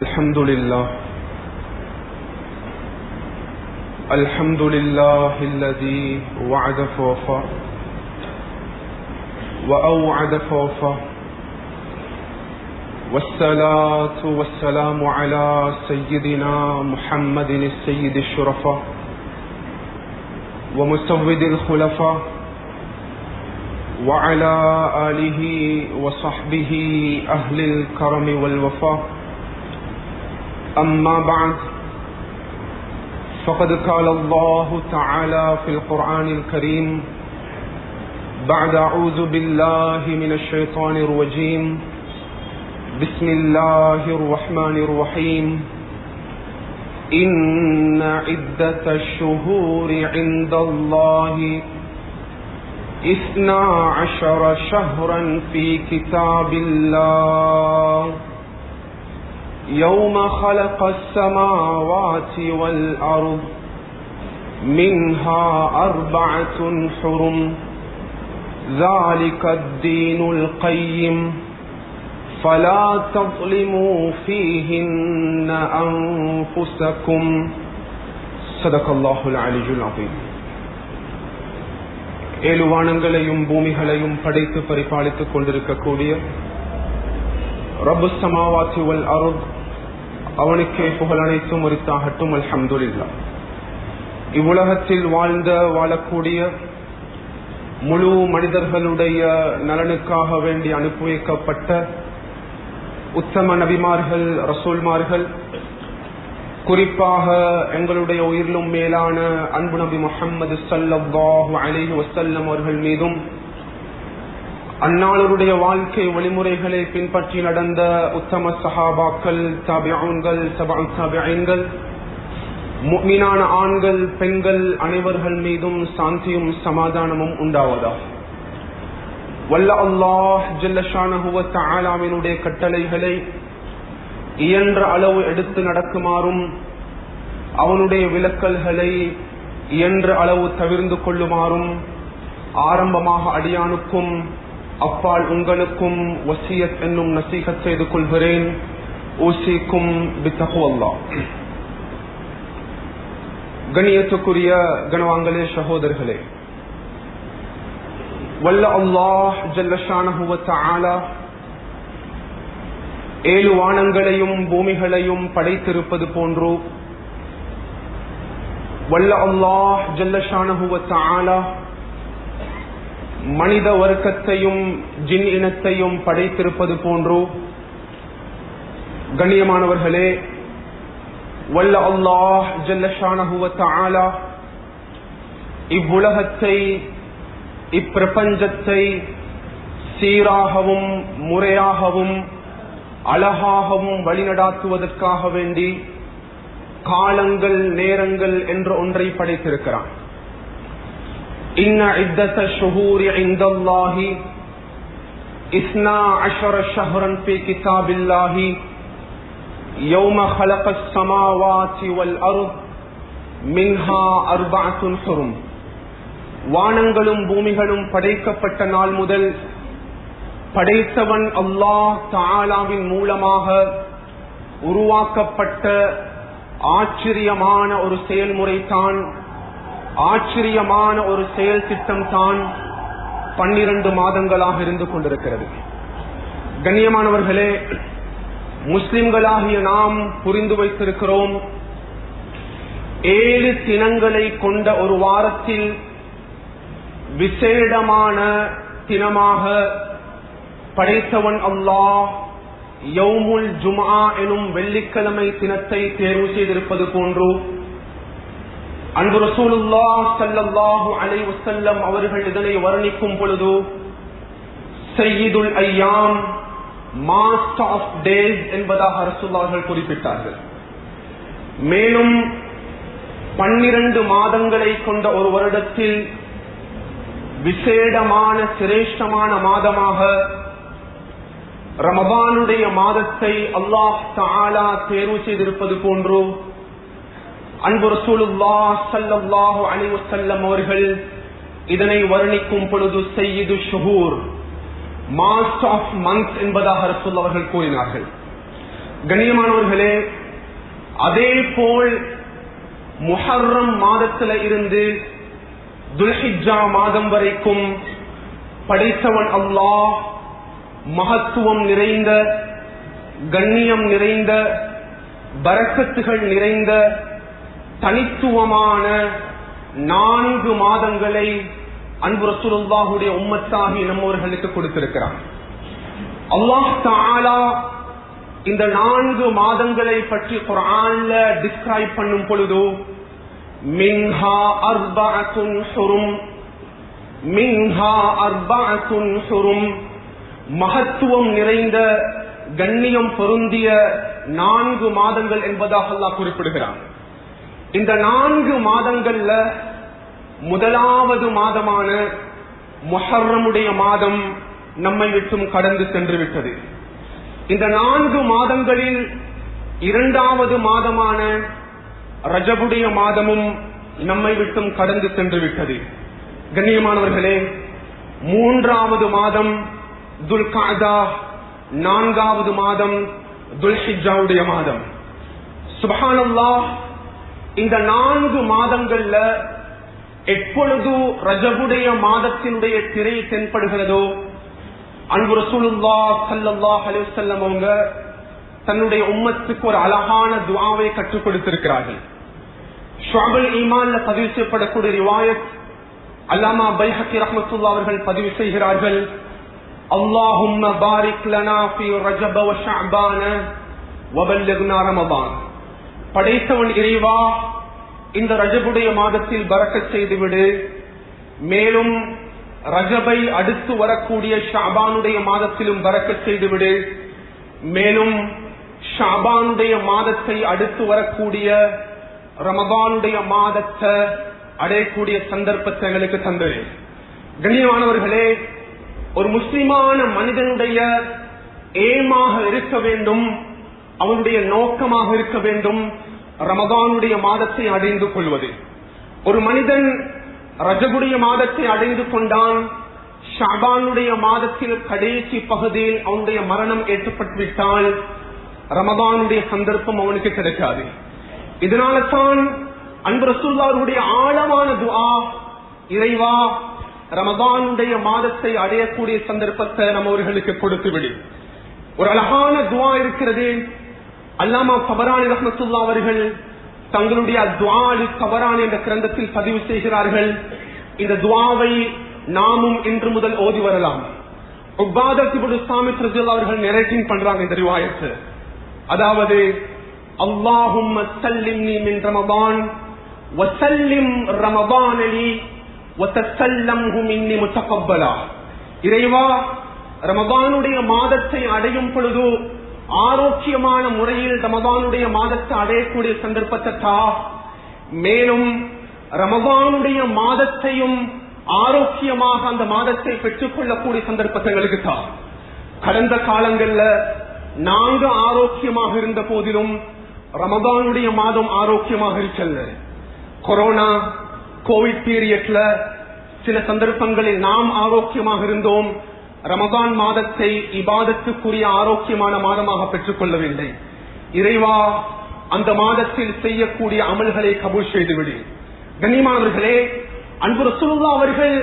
الحمد لله الذي وعد فوفى وأوعد فوفى والصلاة والسلام على سيدنا محمد السيد الشرفاء ومسود الخلفاء وعلى آله وصحبه أهل الكرم والوفاء. أما بعد، فقد قال الله تعالى في القرآن الكريم بعد أعوذ بالله من الشيطان الرجيم بسم الله الرحمن الرحيم إن عدة الشهور عند الله 12 شهرا في كتاب الله يوم خلق السماوات والأرض منها 4 حرم ذلك الدين القيم فلا تظلموا فيهن أنفسكم صدق الله العلي العظيم. ஏழு வானங்களையும் பூமிகளையும் படைத்து பரிபாலித்துக் கொண்டிருக்கக்கூடிய ரப்பு ஸமாவாத்தி வல் அர்த் அவனுக்கே புகழ் அனைத்தும் உரித்தாகட்டும். அல்ஹம்துலில்லாஹ். இவ்வுலகத்தில் வாழக்கூடிய முழு மனிதர்களுடைய நலனுக்காக வேண்டி அனுப்பி வைக்கப்பட்ட உத்தம நபிமார்கள், ரசூல்மார்கள், குறிப்பாக எங்களுடைய உயிரிலும் மேலான அன்பு நபி முஹம்மது ஸல்லல்லாஹு அலைஹி வஸல்லம் அவர்கள் மீதும் அந்நாளருடைய வாழ்க்கை வழிமுறைகளை பின்பற்றி நடந்த உத்தம சஹாபாக்கள், தாபிஊன்கள், தபஉ தாபிஈன்கள், முஃமினான ஆண்கள், பெண்கள் அனைவர்கள் மீதும் சாந்தியும் சமாதானமும் உண்டாவதாக. வல்ல அல்லாஹ் ஜல்ல ஷானஹு வ தஆலாவினுடைய கட்டளைகளை இயன்ற அளவு எடுத்து நடக்குமாறும், அவனுடைய விலக்கல்களை இயன்ற அளவு தவிர்ந்து கொள்ளுமாறும் ஆரம்பமாக அடியானுக்கும் அப்பால் உங்களுக்கும் வசியத் என்னும் நசீஹத் செய்து கொள்கிறேன். ஊசிக்கும் பித்தக்வல்லாஹ். கண்ணியத்துக்குரிய கணவான்களே, சகோதரர்களே, வல்ல அல்லாஹ் ஜல்ல ஷானஹு வ தஆலா 7 வானங்களையும் பூமிகளையும் படைத்திருப்பது போன்று வல்ல அல்லாஹ் ஜல்ல ஷானஹு வ தஆலா மனித வர்க்கத்தையும் ஜின் இனத்தையும் படைத்திருப்பது போன்று, கண்ணியமானவர்களே, வல்ல அல்லாஹ் ஜல்ல ஷானஹு வ தஆலா இவ்வுலகத்தை, இப்பிரபஞ்சத்தை சீராகவும் முறையாகவும் அழகாகவும் வழிநடாத்துவதற்காக வேண்டி காலங்கள், நேரங்கள் என்ற ஒன்றை படைத்திருக்கிறான். إن عدة الشهور عند الله 12 شهرا في كتاب الله يوم خلق السماوات والأرض منها 4 حرم. வானங்களும் பூமிகளும் படைக்கப்பட்ட நாள் முதல் படைத்தவன் அல்லாஹ் தஆலாவின் மூலமாக உருவாக்கப்பட்ட ஆச்சரியமான ஒரு செயல்முறை தான், ஆச்சரியமான ஒரு செயல் திட்டம் தான் 12 மாதங்களாக இருந்து கொண்டிருக்கிறது. கண்ணியமானவர்களே, முஸ்லிம்களாகிய நாம் புரிந்து வைத்திருக்கிறோம், 7 தினங்களை கொண்ட ஒரு வாரத்தில் விசேடமான தினமாக படைத்தவன் அல்லாஹ் யௌமுல் ஜும்ஆ எனும் வெள்ளிக்கிழமை தினத்தை தேர்வு செய்திருப்பது போன்று, அன்பு ரசூலுல்லாஹ் ஸல்லல்லாஹு அலைஹி வஸல்லம் அவர்கள் இதனை வர்ணிக்கும் பொழுது சய்யிதுல் அய்யாம், மாஸ்டர் ஆஃப் டேஸ் என்பதாக ரசூலுல்லாஹ் குறிப்பிட்டார்கள். மேலும் 12 மாதங்களை கொண்ட ஒரு வருடத்தில் விசேடமான சிரேஷ்டமான மாதமாக ரமபானுடைய மாதத்தை அல்லாஹ் தஆலா தேர்வு செய்திருப்பது போன்று, அன்பு ரசூலுல்லாஹ் ஸல்லல்லாஹு அலைஹி வஸல்லம் அவர்கள் இதனை வர்ணிக்கும் பொழுது சய்யிது ஷுஹூர், மாஸ்டர் ஆஃப் மந்த்ஸ் என்பதாக ரசூலுல்லாஹ் அவர்கள் கூறினார்கள். கண்ணியமானவர்களே, அதே போல் முஹர்ரம் மாதத்துல இருந்து துல்ஹிஜ்ஜா மாதம் வரைக்கும் படைத்தவன் அல்லாஹ் மகத்துவம் நிறைந்த, கண்ணியம் நிறைந்த, பரக்கத்துகள் நிறைந்த, தனித்துவமான 4 மாதங்களை அன்பு ரசூலுல்லாஹுடைய உம்மத்தாகி நம்மவர்களுக்கு கொடுத்திருக்கிறார். அல்லாஹ் தஆலா இந்த 4 மாதங்களை பற்றி குர்ஆன்ல டிஸ்கிரைப் பண்ணும் பொழுது மின்ஹா அர்பஅத்துன் ஹுரும், மின்ஹா அர்பஅத்துன் ஹுரும், மகத்துவம் நிறைந்த, கண்ணியம் பொருந்திய 4 மாதங்கள் என்பதாக அல்லாஹ் குறிப்பிடுகிறார். இந்த 4 மாதங்கள்ல முதலாவது மாதமான முஹர்ரமுடைய மாதம் நம்மை விட்டும் கடந்து சென்று விட்டது. இந்த 4 மாதங்களில் இரண்டாவது மாதமான ரஜபுடைய மாதமும் நம்மை விட்டும் கடந்து சென்று விட்டது. கண்ணியமானவர்களே, மூன்றாவது மாதம் துல்காதா, 4வது மாதம் துல்ஹிஜ்ஜாவுடைய மாதம். சுப்ஹானல்லாஹ், இந்த 4 மாதங்கள்ல எப்பொழுது ரஜபுடைய மாதத்தினுடைய திரை தென்படுகிறதோ அன்பு ரசூலுல்லாஹ் ஸல்லல்லாஹு அலைஹி வஸல்லம் அவங்க தன்னுடைய உம்மத்துக்கு ஒரு அழகான துஆவை கற்றுக் கொடுத்திருக்கிறார்கள். ஷுஅபுல் ஈமான்ல பதிவு செய்யப்படக்கூடிய ரிவாயத் அல்லாமா பைஹக்கி ரஹ்மத்துல்லாஹி அவர்கள் பதிவு செய்கிறார்கள். அல்லாஹும்ம பாரிக் லனா ஃபீ ரஜப வ ஷஅபான வ பல்லிக்னா ரமதான். படைத்தவன் இறைவா, இந்த ரஜபுடைய மாதத்தில் பரக்கத் செய்துவிடு, மேலும் ரஜபை அடுத்து வரக்கூடிய ஷஅபானுடைய மாதத்திலும் பரக்கத் செய்துவிடு, மேலும் ஷஅபானுடைய மாதத்தை அடுத்து வரக்கூடிய ரமதானுடைய மாதத்தை அடையக்கூடிய சந்தர்ப்பத்தை எங்களுக்கு தந்தது. கண்ணியமானவர்களே, ஒரு முஸ்லிமான மனிதனுடைய ஏமாக இருக்க வேண்டும், அவனுடைய நோக்கமாக இருக்க வேண்டும் ரமதானுடைய மாதத்தை அடைந்து கொள்வது. ஒரு மனிதன் ரஜபுடைய மாதத்தை அடைந்து கொண்டான், ஷஅபானுடைய மாதத்தில் கடைசி பகுதியில் அவனுடைய மரணம் ஏற்பட்டுவிட்டால் ரமதானுடைய சந்தர்ப்பம் அவனுக்கு கிடைக்காது. இதனால தான் அன்பு ரசூலுல்லாஹ்வுடைய ஆழமான துஆ, இறைவா ரமதானுடைய மாதத்தை அடையக்கூடிய சந்தர்ப்பத்தை நம்மவர்களுக்கு கொடுத்து விடு. ஒரு அழகான துஆ இருக்கிறது. அல்லாமா தபரானி ரஹ்மத்துல்லாஹி அவர்கள் தங்களுடைய துஆ தபரானி என்ற கிரந்தத்தில் பதிவு செய்கிறார்கள். இந்த துஆவை நாமும் இன்று முதல் ஓதி வரலாம். உபாதத் இப்னு ஸாமித் ரலியல்லாஹு அவர்கள் நரேட்டிங் பண்றாங்க இந்த ரிவாயத்தை. அதாவது, அல்லாஹும்ம ஸல்லிம்னி மின் ரமதான் வ ஸல்லிம் ரமதான் லி வ தஸல்லம்ஹு மின்னி முத்தகப்பலா. இறைவா, ரமதானுடைய மாதத்தை அடையும் பொழுது ஆரோக்கியமான முறையில் ரமதானுடைய மாதத்தை அடையக்கூடிய சந்தர்ப்பத்தை தா, மேலும் ரமதானுடைய மாதத்தையும் ஆரோக்கியமாக அந்த மாதத்தை பெற்றுக் கொள்ளக்கூடிய சந்தர்ப்பத்தை எங்களுக்கு தா. கடந்த காலங்கள்ல நாங்க ஆரோக்கியமாக இருந்த போதிலும் ரமதானுடைய மாதம் ஆரோக்கியமாக இருக்கல. கொரோனா கோவிட் பீரியட்ல சில சந்தர்ப்பங்களில் நாம் ஆரோக்கியமாக இருந்தோம், ரமதான் மாதத்தை இபாதத்துக்குரிய ஆரோக்கியமான மாதமாக பெற்றுக் கொள்ளவில்லை. இறைவா, அந்த மாதத்தில் செய்யக்கூடிய அமல்களை கபூல் செய்துவிடு. கண்ணியமானவர்களே, அன்பு ரசூலுல்லாஹ் அவர்கள்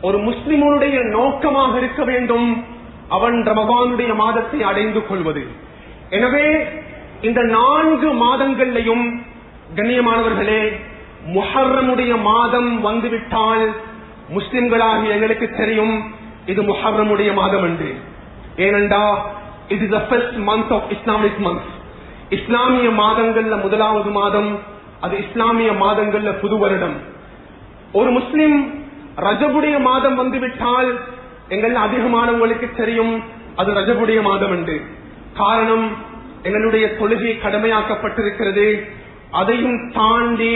ஒரு முஸ்லிமுடைய நோக்கமாக இருக்க வேண்டும் அவன் ரமதானுடைய மாதத்தை அடைந்து கொள்வது. எனவே இந்த 4 மாதங்களையும் கண்ணியமானவர்களே, முஹர்ரமுடைய மாதம் வந்துவிட்டால் முஸ்லிம்களாகி எங்களுக்கு தெரியும் இது முஹர்ரமுடைய மாதம் என்று. ஏனென்றா it is the first month of Islamic month. இஸ்லாமிய மாதங்கள்ல முதலாவது மாதம், அது இஸ்லாமிய மாதங்கள்ல புது வருடம். ஒரு முஸ்லிம் ரஜபுடைய மாதம் வந்துவிட்டால் எங்கள் அதிகமானவங்களுக்கு தெரியும் அது ரஜபுடைய மாதம் என்று. காரணம், எங்களுடைய தொழுகை கடமையாக்கப்பட்டிருக்கிறது. அதையும் தாண்டி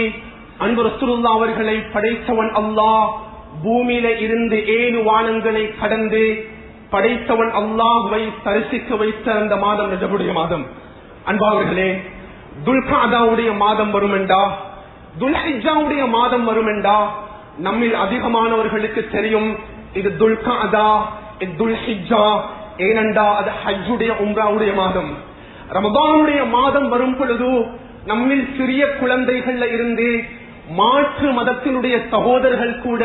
அன்பு ரசூலுல்லாஹ் அவர்களை படைத்தவன் அல்லாஹ் பூமியில இருந்து 7 வானங்களை கடந்து படைத்தவன் அல்லாஹ்வை தரிசிக்க வைத்த அந்த மாதம் ரஜபுடைய மாதம். அன்பாளர்களே, துல்காதாவுடைய மாதம் வரும் என்றா, துல்ஹிஜ்ஜாவுடைய மாதம் வரும் என்றா நம்மில் அதிகமானவர்களுக்கு தெரியும் இது துல்காதா, இது துல்ஹிஜ்ஜா. ஏனென்றா அது ஹஜ்ஜுடைய உம்ராவுடைய மாதம். ரமதானுடைய மாதம் வரும் பொழுது நம்மில் சிறிய குழந்தைகள்ல இருந்து மாற்று மதத்தினுடைய சகோதரர்கள் கூட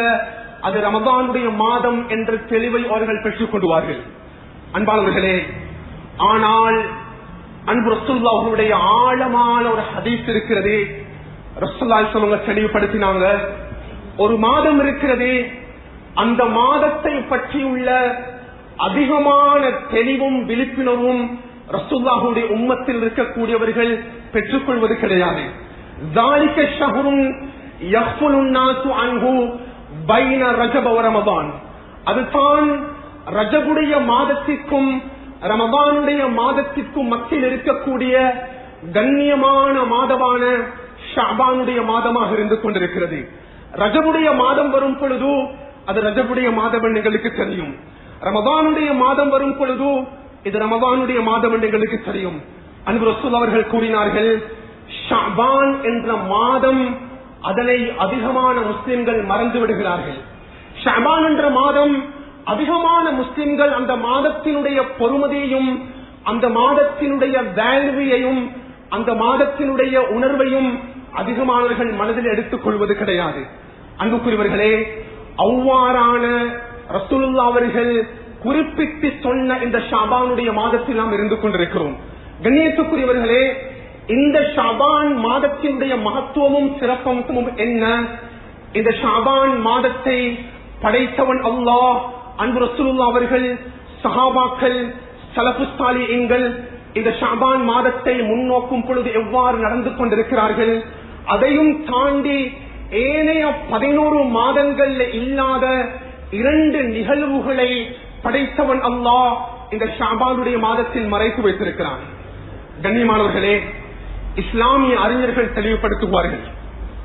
அது ரமதானுடைய மாதம் என்ற தெளிவை அவர்கள் பெற்றுக் கொள்வார்கள். அன்பானவர்களே, ஆனால் அன்பு ரசூலுல்லாஹ் அவர்களுடைய ஆழமான ஒரு ஹதீஸ் இருக்கிறது. ரசூலுல்லாஹ் அவங்க தெளிவுபடுத்தினாங்க, ஒரு மாதம் இருக்கிறது, அந்த மாதத்தை பற்றியுள்ள அதிகமான தெளிவும் விழிப்புணர்வும் ரசூலுல்லாஹுடைய உம்மத்தில் இருக்கக்கூடியவர்கள் பெற்றுக்கொள்வது கிடையாது. ذَلِكَ شَهْرٌ يَغْفُلُ النَّاسُ عَنْهُ بَيْنَ رَجَبَ وَرَمَضَانَ. அதுதான் ரஜபுடைய மாதத்திற்கும் ரமதானுடைய மாதத்திற்கும் மத்தியில் இருக்கக்கூடிய கண்ணியமான மாதமான ஷஅபானுடைய மாதமாக இருந்து கொண்டிருக்கிறது. ரஜபுடைய மாதம் வரும் பொழுது அது ரஜபுடைய மாதம் எங்களுக்கு தெரியும். ரமதானுடைய மாதம் வரும் பொழுது இது ரமதானுடைய மாதம் எங்களுக்கு தெரியும். அன்பு ரசூல் அவர்கள் கூறினார்கள், ஷஅபான் என்ற மாதம் அதனை அதிகமான முஸ்லிம்கள் மறந்து விடுகிறார்கள். ஷஅபான் என்ற மாதம் அதிகமான முஸ்லிம்கள் அந்த மாதத்தினுடைய பொறுமதியையும் அந்த மாதத்தினுடைய வேல்வியையும் அந்த மாதத்தினுடைய உணர்வையும் அதிகமானவர்கள் மனதில் எடுத்துக் கொள்வது கிடையாது. அன்புக்குரியவர்களே, அவ்வாறான ரசூலுல்லாஹ் அவர்கள் குறிப்பிட்டு சொன்ன இந்த ஷஅபானுடைய மாதத்தில் நாம் இருந்து கொண்டிருக்கிறோம். கண்ணியத்துக்குரியவர்களே, இந்த ஷஅபான் மாதத்தினுடைய மகத்துவமும் சிறப்பம்சமும் என்ன? இந்த ஷஅபான் மாதத்தை படைத்தவன் அல்லாஹ். அன்பு ரசூலுல்லாஹ் அவர்கள், சஹாபாக்கள், ஸலஃபுஸ் ஸாலிஹீன்கள் இந்த ஷஅபான் மாதத்தை முன்னோக்கும் பொழுது எவ்வாறு நடந்து கொண்டிருக்கிறார்கள், அதையும் தாண்டி ஏனைய 11 மாதங்கள் இல்லாத 2 நிகழ்வுகளை படைத்தவன் அல்லாஹ் இந்த ஷஅபானுடைய மாதத்தில் மறைத்து வைத்திருக்கிறான். கண்ணியமானவர்களே, இஸ்லாமிய அறிஞர்கள் தெளிவுபடுத்துவார்கள்.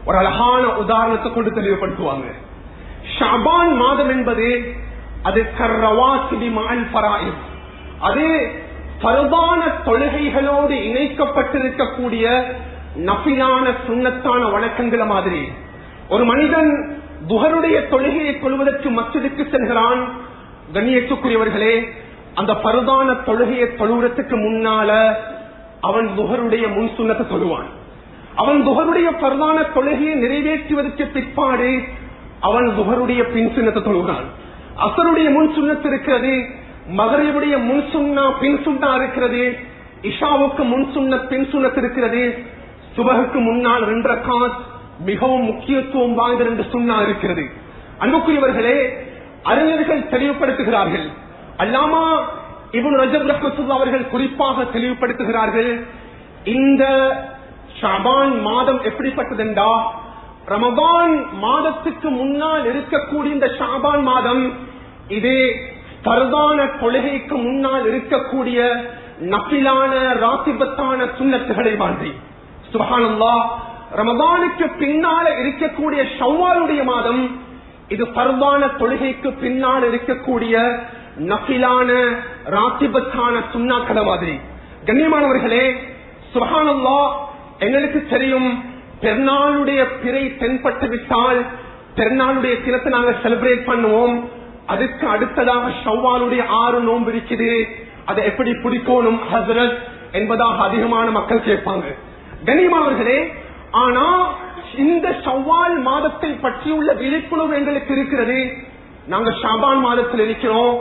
ஒரு அழகான உதாரணத்தை கொண்டு தெளிவுபடுத்துவாங்க. ஷஅபான் மாதம் என்பது அது கர்ரவாசிபி மஅல் ஃபராயித், அது ஃபர்தான தொழுகைகளோடு இணைக்கப்பட்டிருக்கக்கூடிய நஃபிலான சுன்னத்தான வணக்கங்கள மாதிரி. ஒரு மனிதன் துஹருடைய தொழுகையை கொள்வதற்கு மஸ்ஜிதுக்கு செல்கிறான். கண்ணியத்துக்குரியவர்களே, அந்த ஃபர்தான தொழுகையை தொழுவதற்கு முன்னால அவன் துஹருடைய முன் சுன்னத்தை தொழுவான். அவன் துஹருடைய ஃபர்தான தொழுகையை நிறைவேற்றுவதற்கு பிற்பாடு அவன் துஹருடைய பின் சுன்னத்தை தொழுகிறான். அஸருடைய முன் சுன்னத் இருக்கிறது, மக்ரிபுடைய முன் சுன்னா பின் சுன்னா இருக்கிறது, இஷாவுக்கு முன் சுன்னத் பின் சுன்னத் இருக்கிறது, சுபஹுக்கு முன்னால் 2 ரக்காத் மிகவும் முக்கியத்துவம் வாய்ந்த 2 சுன்னா இருக்கிறது. அன்புக்குரியவர்களே, அறிஞர்கள் தெளிவுபடுத்துகிறார்கள். அல்லாமா இப்னு ரஜப் ரஹ்மத்துல்லாஹி அவர்கள் குறிப்பாக தெளிவுபடுத்துகிறார்கள், இந்த ஷஅபான் மாதம் எப்படிப்பட்டதென்றா, ரமதான் மாதத்துக்கு முன்னால் இருக்கக்கூடிய இந்த ஷஅபான் மாதம் இது ஃபர்தான தொழுகைக்கு முன்னால் இருக்கக்கூடிய நஃபிலான ராத்திபத்தான சுன்னத்துகளை மாதிரி. சுப்ஹானல்லாஹ், ரமதானுக்கு பின்னால இருக்கக்கூடிய ஷவ்வாலுடைய மாதம் இது ஃபர்தான தொழுகைக்கு பின்னால் இருக்கக்கூடிய நஃபிலான ராத்திபத்தான சுன்னாக்கள மாதிரி. கண்ணியமானவர்களே, சுப்ஹானல்லாஹ், எங்களுக்கு தெரியும், பெருநாளுடைய பிறை தென்பட்டு விட்டால் பெருநாளுடைய தினத்தை நாங்கள் செலிப்ரேட் பண்ணுவோம். அதுக்கு அடுத்ததாக ஷவ்வாலுடைய 6 நோன்பு இருக்குது, அதை எப்படி பிடிக்கணும் ஹஸ்ரத் என்பதாக அதிகமான மக்கள் கேட்பாங்க. கண்ணியமானவர்களே, ஆனா இந்த ஷவ்வால் மாதத்தை பற்றியுள்ள விழிப்புணர்வு எங்களுக்கு இருக்கிறது. நாங்க ஷஅபான் மாதத்தில் இருக்கிறோம்.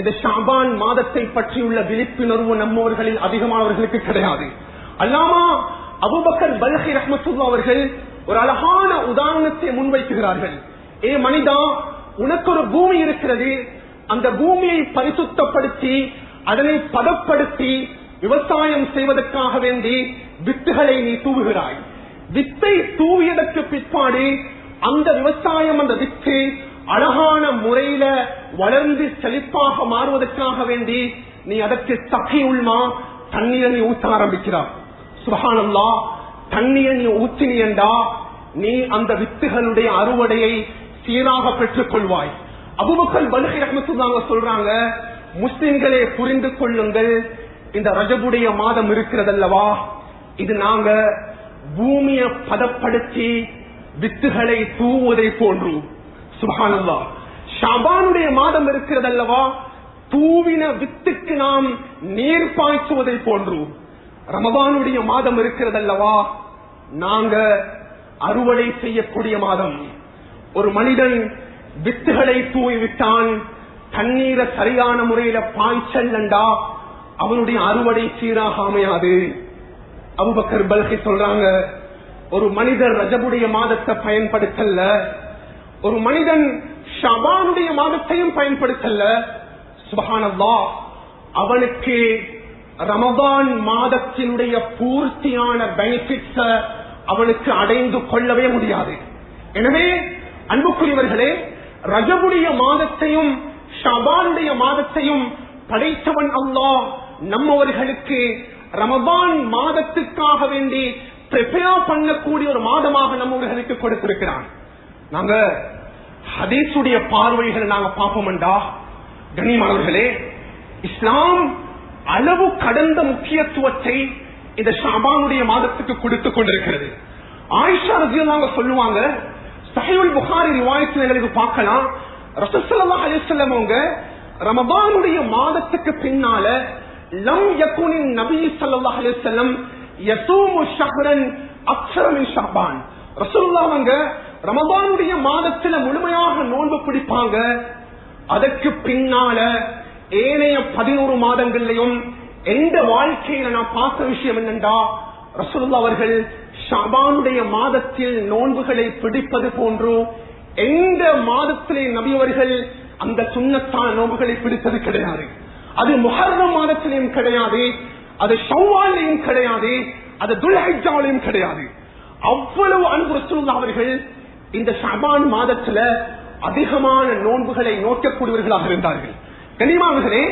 இந்த ஷஅபான் மாதத்தை பற்றியுள்ள விழிப்புணர்வு நம்மவர்களில் அதிகமானவர்களுக்கு கிடையாது. அல்லாமா அபூபக்கர் பல்கி ரஹ்மத்துல்லாஹி அவர்கள் ஒரு அழகான உதாரணத்தை முன்வைக்கிறார்கள். ஏ மனிதா, உனக்கு ஒரு பூமி இருக்கிறது, அந்த பூமியை பரிசுத்தப்படுத்தி அதனை பதப்படுத்தி விவசாயம் செய்வதற்காக வேண்டி வித்துகளை நீ தூவுகிறாய். வித்தை தூவியதற்கு பிற்பாடு அந்த விவசாயம், அந்த வித்து அழகான முறையில வளர்ந்து செழிப்பாக மாறுவதற்காக வேண்டி நீ அதற்கு சகையுள்மா தண்ணீரை நீ ஊற்ற ஆரம்பிக்கிறார். சுப்ஹானல்லாஹ், தண்ணீரை நீ ஊற்றினியண்டா நீ அந்த வித்துகளுடைய அறுவடையை சீராக பெற்றுக் கொள்வாய். அபூபக்கர் பல்கி ரஹ்மத்துல்லாஹி சொல்றாங்க, முஸ்லிம்களே புரிந்து கொள்ளுங்கள், இந்த ரஜபுடைய மாதம் இருக்கிறதல்லவா, இது நாங்க பூமியை பதப்படுத்தி வித்துகளை தூவுவதை போன்று. சுப்ஹானல்லாஹ், ஷஅபானுடைய மாதம் இருக்கிறதல்லவா, தூவின வித்துக்கு நாம் நீர் பாய்ச்சுவதை போன்று. ரமதானுடைய மாதம் இருக்கிறதல்லவா, நாங்க அறுவடை செய்யக்கூடிய மாதம். ஒரு மனிதன் வித்துகளை தூவிவிட்டான், தண்ணீரை சரியான முறையில பாய்ச்சல்ண்டா அவனுடைய அறுவடை சீராக அமையாது. அபூபக்கர் பல்கி சொல்றாங்க, ஒரு மனிதர் ரஜபுடைய மாதத்தை பயன்படுத்தல, ஒரு மனிதன் ஷபானுடைய மாதத்தையும் பயன்படுத்தல, சுப்ஹானல்லாஹ், அவனுக்கு ரமதான் மாதத்தினுடைய பூர்த்தியான பெனிஃபிட்ஸ அவனுக்கு அடைந்து கொள்ளவே முடியாது. எனவே அன்புக்குரியவர்களே, ரஜபுடைய மாதத்தையும் ஷபானுடைய மாதத்தையும் படைத்தவன் அல்லாஹ் நம்மவர்களுக்கு ரமதான் மாதத்துக்காக வேண்டி பிரிப்பேர் பண்ணக்கூடிய ஒரு மாதமாக நம்மவர்களுக்கு கொடுத்திருக்கிறான். நாங்க ஹதீஸுடைய பார்வைகளை நாங்க பார்ப்போம்டா, கண்ணியமானவர்களே, இஸ்லாம் அளவு கடந்த முக்கியத்துவத்தை இந்த ஷாபானுடைய மாதத்துக்கு கொடுத்துக் கொண்டிருக்கிறது. ஆயிஷா ரலியல்லாஹு சொல்லுவாங்க, சஹீஹுல் புகாரி ரிவாயத்துகளை பார்க்கலாம், ரசூல் ஸல்லல்லாஹு அலைஹி வஸல்லம் அவங்க ரமதானுடைய மாதத்துக்கு பின்னால லம் யகுனின் நபி ஸல்லல்லாஹு அலைஹி வஸல்லம் யஸூமு ஷஹ்ரன் அக்ஸர மின் ஷஅபான். ரசூலுல்லாஹ் அவங்க ரமதானுடைய மாதத்துல முழுமையாக நோன்பு பிடிப்பாங்க. அதற்கு பின்னால ஏனைய 11 மாதங்களையும் எந்த வாழ்க்கையில நான் பார்த்த விஷயம் என்னண்டா, ரசூலுல்லாஹ் அவர்கள் ஷஅபானுடைய மாதத்தில் நோன்புகளை பிடிப்பது போன்று எந்த மாதத்திலே நபி அவர்கள் அந்த சுன்னத்தான நோன்புகளை பிடித்தது கிடையாது. அது முஹர்ரம் மாதத்திலையும் கிடையாது, அது ஷவ்வாலையும் கிடையாது, அது துல்ஹிஜ்ஜாலையும் கிடையாது. அவ்வளவு அன்பு ரசூலுல்லாஹ் அவர்கள் இந்த ஷஅபான் மாதத்துல அதிகமான நோன்புகளை நோக்கக்கூடியவர்களாக இருந்தார்கள். கனிமாவர்களே,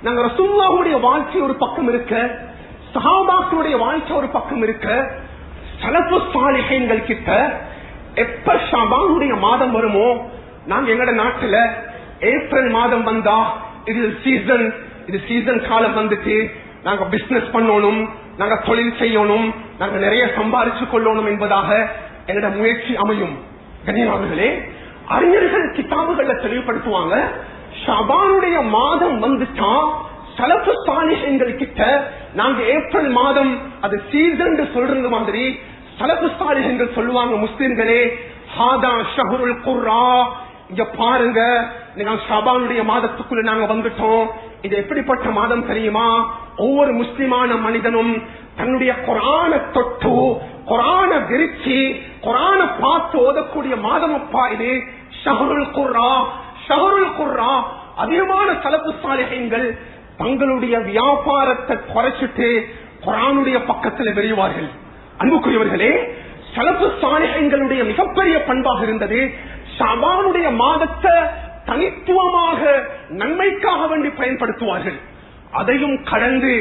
நாங்க ரசூலுல்லாஹுடைய வாழ்க்கை ஒரு பக்கம் இருக்க, சஹாபாக்களுடைய வாழ்க்கை ஒரு பக்கம் இருக்க, ஸலஃபு ஸாலிஹீன்கள் கிட்ட எப்ப ஷஅபானுடைய மாதம் வருமோ, நாங்க எங்கட நாட்டுல ஏப்ரல் மாதம் வந்தா இது சீசன் காலம் வந்துட்டு நாங்க பிசினஸ் பண்ணணும், நாங்க தொழில் செய்யணும், நாங்க நிறைய சம்பாதிச்சு கொள்ளணும் என்பதாக எங்கட முயற்சி அமையும். கண்ணியமானவர்களே, அறிஞர்கள் கிதாபுகளை தெளிவுபடுத்துவாங்க, ஷஅபானுடைய மாதம் வந்துட்டா ஸலஃபு ஸாலிஹீன்கள் கிட்ட நாங்க ஏப்ரல் மாதம் அது சீசன் சொல்றது மாதிரி ஸலஃபு ஸாலிஹீன்கள் சொல்லுவாங்க, முஸ்லிம்களே, ஹாதா ஷஹ்ருல் குர்ரா, இங்க பாருங்க, நீங்க ஷஅபானுடைய மாதத்துக்குள்ள நாங்க வந்துட்டோம். இது எப்படிப்பட்ட மாதம் தெரியுமா? ஒவ்வொரு முஸ்லிமான மனிதனும் தன்னுடைய குர்ஆன தொட்டு, குர்ஆன விரிச்சி, குர்ஆன பார்த்து ஓதக்கூடிய மாதம் அப்பா இது. ஷஹ்ருல் குர்ரா, ஷஹ்ருல் குர்ரா. அதிகமான ஸலஃபு ஸாலிஹீன்கள் தங்களுடைய வியாபாரத்தை குறைச்சிட்டு குர்ஆனுடைய பக்கத்தில் விரைவார்கள். அன்புக்குரியவர்களே, ஸலஃபு ஸாலிஹீன்களுடைய மிகப்பெரிய பண்பாக இருந்தது ஷஅபானுடைய மாதத்தை தனித்துவமாக நன்மைக்காக வேண்டி பயன்படுத்துவார்கள். அதையும் கடந்து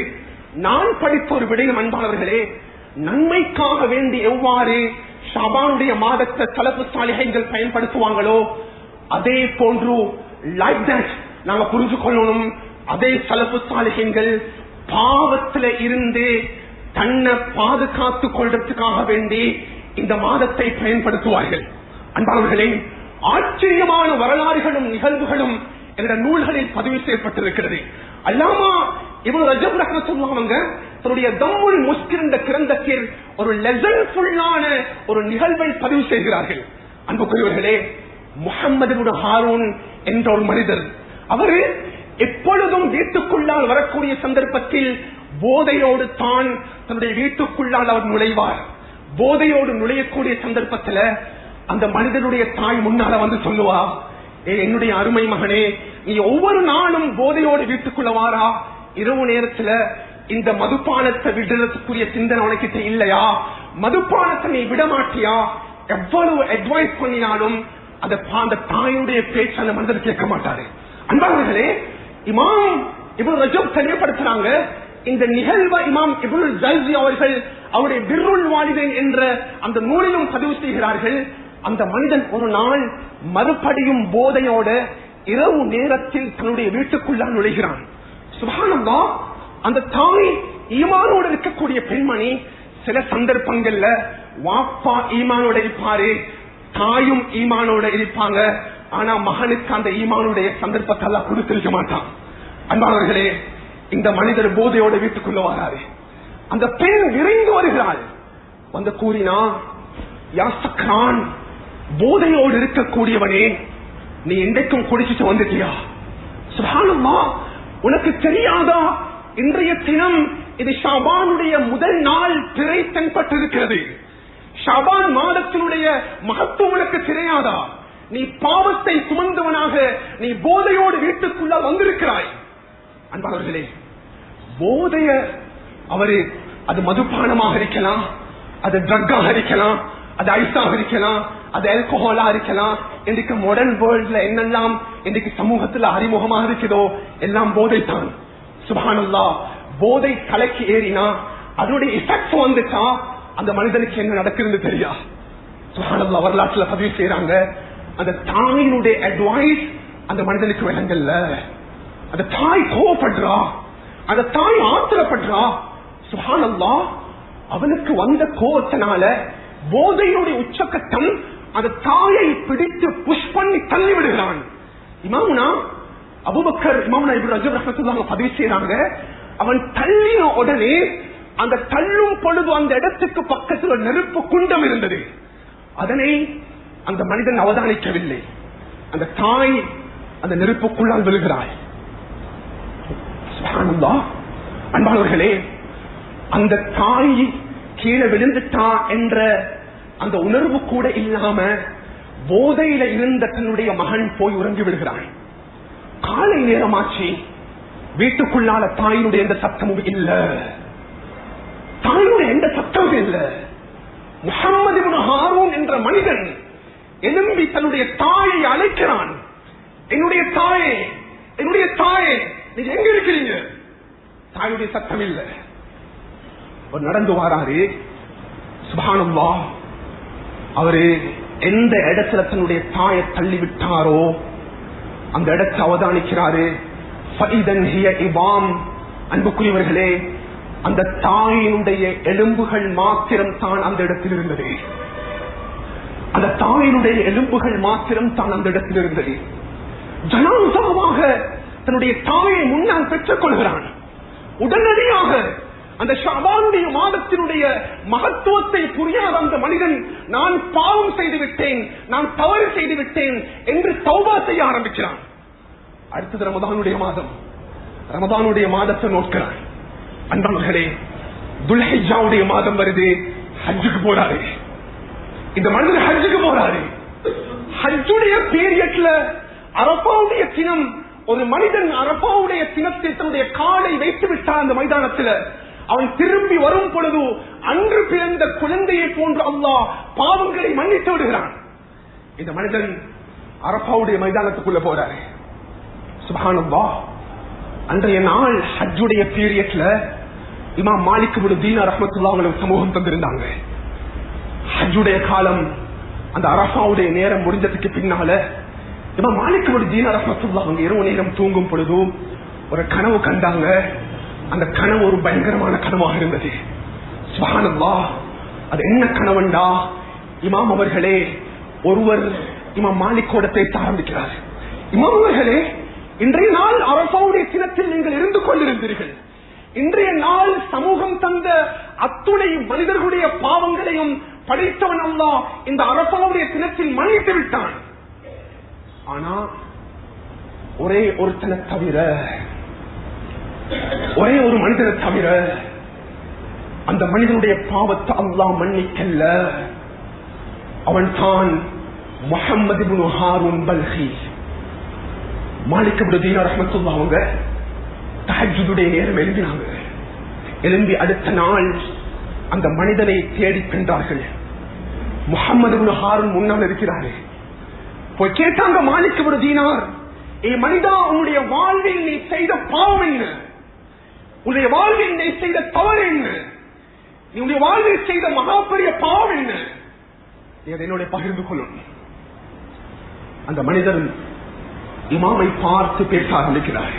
நான் படித்த ஒரு விடயம் அன்பானவர்களே, நன்மைக்காக வேண்டி எவ்வாறு ஷஅபானுடைய மாதத்தை ஸலஃபு ஸாலிஹீன்கள் பயன்படுத்துவாங்களோ அதே போன்று லைக் தட் நாங்க புரிஞ்சு கொள்ளணும். அதே ஸலஃபு ஸாலிஹீன்கள் பாவத்தில இருந்து தன்னை பாதுகாத்துக் கொள்றதுக்காக வேண்டி இந்த மாதத்தை பயன்படுத்துவார்கள். அன்பானவர்களே, ஆச்சரியமான வரலாறுகளும் நிகழ்வுகளும் என்ற நூல்களில் பதிவு செய்யப்பட்டிருக்கிறது. அல்லாமா இப்னு ரஜப் ரஹ்மத்துல்லாஹி அலைஹி தன்னுடைய தம்முல் முஸ்கிர் என்ற கிரந்தத்தில் ஒரு லெசன் ஃபுல்லான ஒரு நிகழ்வை பதிவு செய்கிறார்கள். அன்புக்குரியவர்களே, முஹம்மது இப்னு ஹாரூன் என்ற ஒரு மனிதர், அவரு எப்பொழுதும் வீட்டுக்குள்ளால் வரக்கூடிய சந்தர்ப்பத்தில் போதையோடு தான் தன்னுடைய வீட்டுக்குள்ளால் அவர் நுழைவார். போதையோடு நுழையக்கூடிய சந்தர்ப்பத்தில் அந்த மனிதனுடைய தாய் முன்னால வந்து சொல்லுவா, என்னுடைய அருமை மகனே, நீ ஒவ்வொரு நாளும் போதையோடு வீட்டுக்குள்ள வாரா, இரவு நேரத்துல இந்த மதுபானத்தை விடுறதுக்குரிய சிந்தனை உனக்கிட்ட இல்லையா? மதுபானத்தை நீ விட மாட்டியா? எவ்வளவு அட்வைஸ் பண்ணினாலும் அந்த தாயுடைய பேச்சு அந்த மனிதர் கேட்க மாட்டாரு. அன்பானவர்களே, இமாம் இப்னு ரஜப் தெளிவுபடுத்துறாங்க, இந்த நிகழ்வை இமாம் இப்னுல் ஜல்ஜி அவர்கள் அவருடைய பிர்ருல் வாலிதைன் என்ற அந்த நூலிலும் பதிவு செய்கிறார்கள். அந்த மனிதன் ஒரு நாள் மறுபடியும் போதையோட இரவு நேரத்தில் தன்னுடைய வீட்டுக்குள்ள நுழைகிறான். சுப்ஹானல்லாஹ், அந்த தாய் ஈமானோடு இருக்கக்கூடிய பெண்மணி சில சந்தர்ப்பங்கள்ல வாப்பா ஈமானோட இருப்பாரு, தாயும் ஈமானோட இருப்பாங்க. ஆனா மகனுக்கு அந்த ஈமானுடைய சந்தர்ப்பத்தை எல்லாம் கொடுத்திருக்க மாட்டான். அன்பானவர்களே, இந்த மனிதர் போதையோட வீட்டுக்குள்ள வராரு. அந்த பெண் விரைந்து வருகிறாள். வந்து கூறினா, யா சக்ரான், போதையோடு இருக்கக்கூடியவனே, நீ இன்றைக்கும் குடிச்சிட்டு வந்துட்டியா? சுப்ஹானல்லாஹ், உனக்கு தெரியாதா இன்றைய தினம் இது ஷாபானுடைய முதல் நாள் பிறை தென்பட்டிருக்கிறது. ஷாபான் மாதத்தினுடைய மகத்துவம் உனக்கு தெரியாதா? நீ பாவத்தை சுமந்தவனாக நீ போதையோடு வீட்டுக்குள்ள வந்திருக்கிறாய். அன்பானவர்களே, போதைய அவரு அது மதுபானமாக இருக்கலாம், அது ட்ரக்காக இருக்கலாம், அது ஐஸாக இருக்கலாம், அது ஆல்கஹாலா இருக்கலாம். இன்றைக்கு மாடர்ன் வேர்ல்ட்ல என்னெல்லாம் இன்றைக்கு சமூகத்துல அறிமுகமாக இருக்குதோ எல்லாம் போதை தான். சுப்ஹானல்லாஹ், போதை தலைக்கு ஏறினா அதனுடைய எஃபெக்ட் வந்துட்டா அந்த மனிதனுக்கு என்ன நடக்குதுன்னு தெரியா? சுப்ஹானல்லாஹ், வரலாற்றுல பதிவு செய்யறாங்க, அந்த தாயினுடைய அட்வைஸ் அந்த மனிதனுக்கு விளங்கல்ல. அந்த தாய் கோவப்படுறா, அந்த தாய் ஆத்திரப்படுறா. சுப்ஹானல்லாஹ், அவனுக்கு வந்த கோபத்தினால போதையினுடைய உச்சக்கட்டம் அந்த தாயை பிடித்து புஷ் பண்ணி தள்ளி விடுகிறான். இமாமுனா அபூபக்கர், இமாமுனா இப்னு ரஜப் ரஹ்மத்துல்லாஹி பதிவு செய்யறாங்க, அவன் தள்ளின உடனே அந்த தள்ளும் பொழுது அந்த இடத்துக்கு பக்கத்தில் நெருப்பு குண்டம் இருந்தது. அதனை அந்த மனிதன் அவதானிக்கவில்லை. அந்த தாய் அந்த நெருப்புக்குள்ளால் விழுகிறாள். சுப்ஹானல்லாஹ், அன்பானவர்களே, அந்த தாய் கீழே விழுந்துட்டா என்ற அந்த உணர்வு கூட இல்லாம போதையில இருந்த தன்னுடைய மகன் போய் உறங்கி விடுகிறான். காலை நேரமாச்சு, வீட்டுக்குள்ளால தாயினுடைய எந்த சத்தமும் இல்ல, தாயினுடைய எந்த சத்தமும் இல்ல. முஹம்மது இப்னு ஹாரூன் என்ற மனிதன் எழும்பி தன்னுடைய தாயை அழைக்கிறான். என்னுடைய தாயே, என்னுடைய தாயே, நீங்க எங்க இருக்கிறீங்க? தாயுடைய சத்தம் இல்ல. அவர் நடந்து வாராரு. சுப்ஹானல்லாஹ், அவரு எந்த இடத்துல தன்னுடைய தாயை தள்ளிவிட்டாரோ அந்த இடத்தை அவதானிக்கிறாரு. அன்புக்குரியவர்களே, அந்த தாயினுடைய எலும்புகள் மாத்திரம் தான் அந்த இடத்தில் இருந்தது. அந்த தாயினுடைய எலும்புகள் மாத்திரம் தான் அந்த இடத்தில் இருந்தது. ஜனாசாவாக தன்னுடைய தாயை முன்னால் பெற்றுக் கொள்கிறான். உடனடியாக அந்த ஷாபானுடைய மாதத்தினுடைய மகத்துவத்தை புரியாத அந்த மனிதன், நான் பாவம் செய்து விட்டேன், நான் தவறு செய்து விட்டேன் என்று தௌபா செய்ய ஆரம்பிக்கிறான். அடுத்தது ரமதானுடைய மாதம். ரமதானுடைய மாதத்தை நோக்கிறான். அன்பானவர்களே, துல்ஹிஜ்ஜாவுடைய மாதம் வருது. ஹஜ்ஜுக்கு போறாரு. இந்த மனிதன் ஹஜ்ஜுக்கு போறாரு. ஹஜ்ஜுடைய பீரியட்ல அரபாவுடைய தினம், ஒரு மனிதன் அரபாவுடைய தினத்தில் தன்னுடைய காலை வைத்து விட்டான் அந்த மைதானத்தில். அவன் திரும்பி வரும் பொழுது அன்று பிறந்த குழந்தையை போன்று அல்லாஹ் பாவங்களை மன்னித்து விடுகிறான். இந்த மனிதன் அரபாவுடைய மைதானத்துக்குள்ள போறாரு. சுப்ஹானல்லாஹ், அன்றைய நாள் ஹஜ்ஜுடைய பீரியட்ல இமாம் மாலிக் இப்னு தீனார் ரஹ்மத்துல்லாஹி அலைஹி சமூகம் தந்திருந்தாங்க. ஹஜ்ஜுடைய காலம், அந்த அரபாவுடைய நேரம் முடிஞ்சதுக்கு பின்னால இமாம் மாலிக் இப்னு தீனார் ரஹ்மத்துல்லாஹி அலைஹி இரவு நேரம் தூங்கும் பொழுது ஒரு கனவு கண்டாங்க. அந்த கனவு ஒரு பயங்கரமான கனவாக இருந்தது. சுப்ஹானல்லாஹ், அது என்ன கனவுண்டா, இமாம் அவர்களே, ஒருவர் இமாம் மாலிக்கோட பேச ஆரம்பிக்கிறார். இமாம் அவர்களே, இன்றைய நாள் அரபாவுடைய தினத்தில் நீங்கள் இருந்து கொண்டிருந்தீர்கள். இன்றைய நாள் சமூகம் தந்த அத்துணை மனிதர்களுடைய பாவங்களையும் படைத்தவன் அல்லாஹ் இந்த அரபாவுடைய தினத்தில் மன்னித்து விட்டான். ஆனா ஒரே ஒருத்தனை தவிர, ஒரே ஒரு மனிதனை தவிர அந்த மனிதனுடைய பாவத்தை அல்லாஹ் மன்னிக்கல்ல. அவன் தான் முஹம்மது இப்னு ஹாரூன் பல்கி. மாலிக் இப்னு தீனார் ரஹ்மத்துல்லாஹி அவங்க தஹஜ்ஜுடைய நேரம் எழுதினாங்க. எழும்பி அடுத்த நாள் அந்த மனிதனை தேடி சென்றார்கள். முஹம்மது இப்னு ஹாரூன் முன்னால் இருக்கிறாரு. போய் கேட்டாங்க மாலிக் இப்னு தீனார், ஏ மனிதா, உன்னுடைய வாழ்வில் நீ செய்த பாவம் என்ன? உன்னுடைய வாழ்வில் நீ செய்த தவறு என்ன? நீ உன்னுடைய வாழ்வில் செய்த மகா பெரிய பாவம் என்ன? நீ அதை என்னோட பகிர்ந்து கொள்ளும். அந்த மனிதன் இமாமை பார்த்து பேச ஆரம்பிக்கிறார்.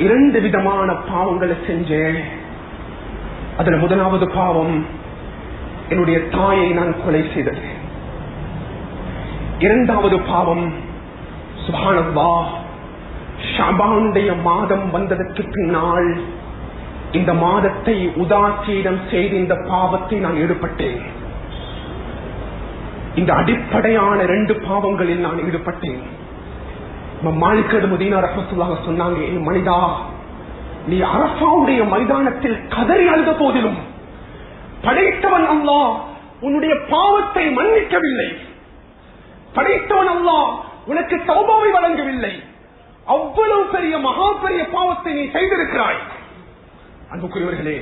2 விதமான பாவங்களை செஞ்சேன். அதுல முதலாவது பாவம், என்னுடைய தாயை நான் கொலை செய்தது. 2வது பாவம், சுப்ஹானல்லாஹ், ஷாபானுடைய மாதம் வந்ததற்கு பின்னால் இந்த மாதத்தை உதாசீனம் செய்து இந்த பாவத்தை நான் ஈடுபட்டேன். இந்த அடிப்படையான 2 பாவங்களில் நான் ஈடுபட்டேன். மாலிக் மதீனா ரஹ்மத்துல்லாஹி சொன்னாங்க, மனிதா, நீ அரஃபாவுடைய மைதானத்தில் கதறி அழுத போதிலும் படைத்தவன் அல்லாஹ் உன்னுடைய பாவத்தை மன்னிக்கவில்லை. படைத்தவன் அல்லாஹ் உனக்கு தௌபாவை வழங்கவில்லை. அவ்வளவு பெரிய மகா பெரிய பாவத்தை நீ செய்திருக்கிறாய். அன்புக்குரியவர்களே,